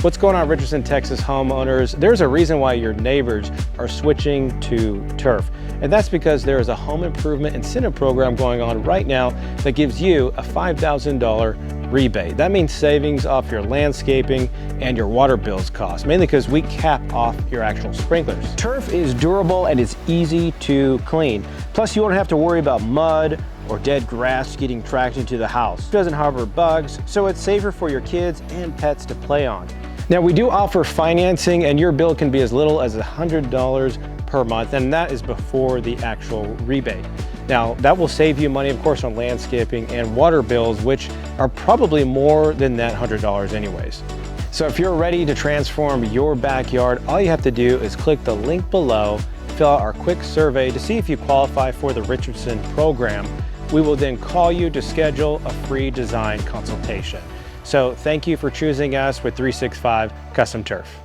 What's going on, Richardson, Texas homeowners? There's a reason why your neighbors are switching to turf. And that's because there is a home improvement incentive program going on right now that gives you a $5,000 rebate. That means savings off your landscaping and your water bills cost, mainly because we cap off your actual sprinklers. Turf is durable and it's easy to clean. Plus, you won't have to worry about mud or dead grass getting tracked into the house. It doesn't harbor bugs, so it's safer for your kids and pets to play on. Now, we do offer financing, and your bill can be as little as $100 per month, and that is before the actual rebate. Now, that will save you money, of course, on landscaping and water bills, which are probably more than that $100 anyways. So if you're ready to transform your backyard, all you have to do is click the link below, fill out our quick survey to see if you qualify for the Richardson program. We will then call you to schedule a free design consultation. So thank you for choosing us with 365 Custom Turf.